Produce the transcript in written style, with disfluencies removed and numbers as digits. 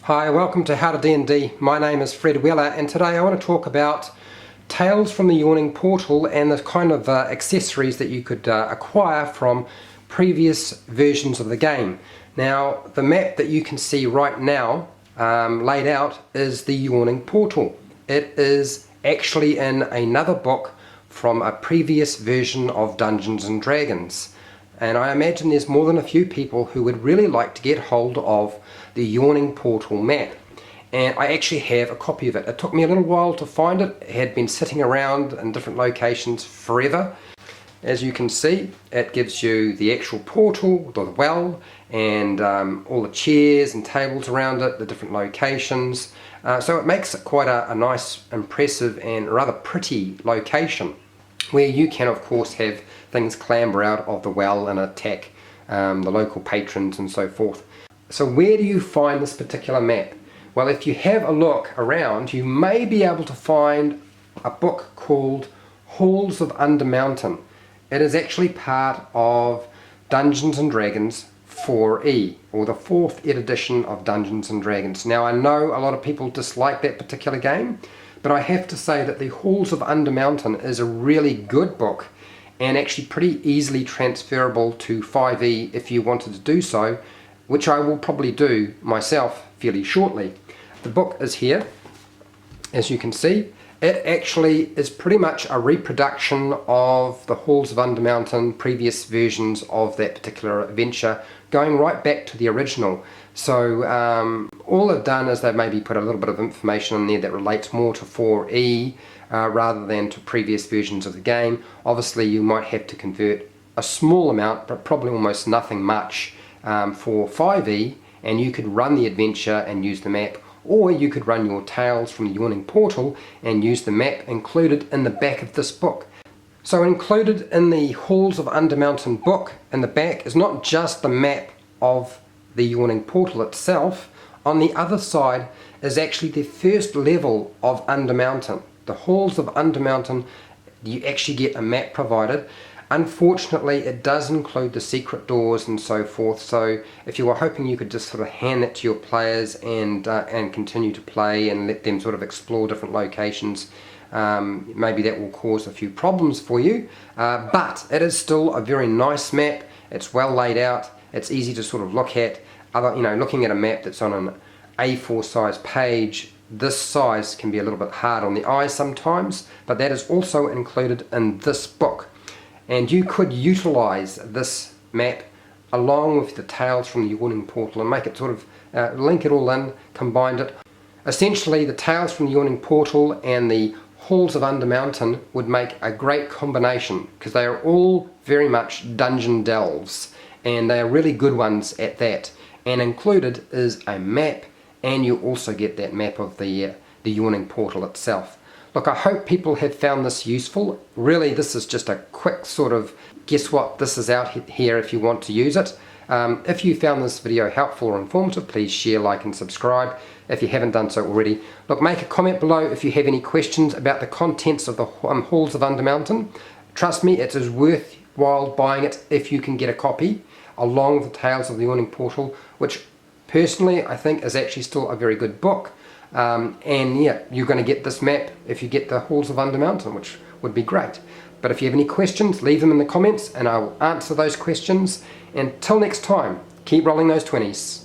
Hi, welcome to How to D&D. My name is Fred Weller, and today I want to talk about Tales from the Yawning Portal and the kind of accessories that you could acquire from previous versions of the game. Now, the map that you can see right now laid out is the Yawning Portal. It is actually in another book from a previous version of Dungeons and Dragons. And I imagine there's more than a few people who would really like to get hold of the Yawning Portal map. And I actually have a copy of it. It took me a little while to find it. It had been sitting around in different locations forever. As you can see, it gives you the actual portal, the well, and all the chairs and tables around it, the different locations. So it makes it quite a nice, impressive, and rather pretty location, where you can of course have things clamber out of the well and attack the local patrons and so forth. So where do you find this particular map? Well, if you have a look around, you may be able to find a book called Halls of Undermountain. It is actually part of Dungeons and Dragons 4E, or the 4th edition of Dungeons and Dragons. Now, I know a lot of people dislike that particular game, but I have to say that the Halls of Undermountain is a really good book and actually pretty easily transferable to 5e if you wanted to do so, which I will probably do myself fairly shortly. The book is here, as you can see. It actually is pretty much a reproduction of the Halls of Undermountain, previous versions of that particular adventure, going right back to the original. So all they've done is they've maybe put a little bit of information in there that relates more to 4E rather than to previous versions of the game. Obviously you might have to convert a small amount, but probably almost nothing much for 5E, and you could run the adventure and use the map, or you could run your Tales from the Yawning Portal and use the map included in the back of this book. So included in the Halls of Undermountain book in the back is not just the map of the Yawning Portal itself. On the other side is actually the first level of Undermountain. The Halls of Undermountain, you actually get a map provided. Unfortunately, it does include the secret doors and so forth, so if you were hoping you could just sort of hand that to your players and continue to play and let them sort of explore different locations, maybe that will cause a few problems for you, but it is still a very nice map. It's well laid out, it's easy to sort of look at. Looking at a map that's on an A4 size page, this size can be a little bit hard on the eye sometimes, but that is also included in this book. And you could utilize this map along with the Tales from the Yawning Portal and make it sort of link it all in, combine it. Essentially, the Tales from the Yawning Portal and the Halls of Undermountain would make a great combination, because they are all very much dungeon delves, and they are really good ones at that. And included is a map, and you also get that map of the Yawning Portal itself. Look, I hope people have found this useful. Really, this is just a quick sort of guess what, this is out here if you want to use it. If you found this video helpful or informative, please share, like and subscribe if you haven't done so already. Look, make a comment below if you have any questions about the contents of the Halls of Undermountain. Trust me, it is worthwhile buying it if you can get a copy, along with the Tales of the Yawning Portal, which personally I think is actually still a very good book. And yeah, you're going to get this map if you get the Halls of Undermountain, which would be great. But if you have any questions, leave them in the comments and I will answer those questions. Until next time, keep rolling those 20s.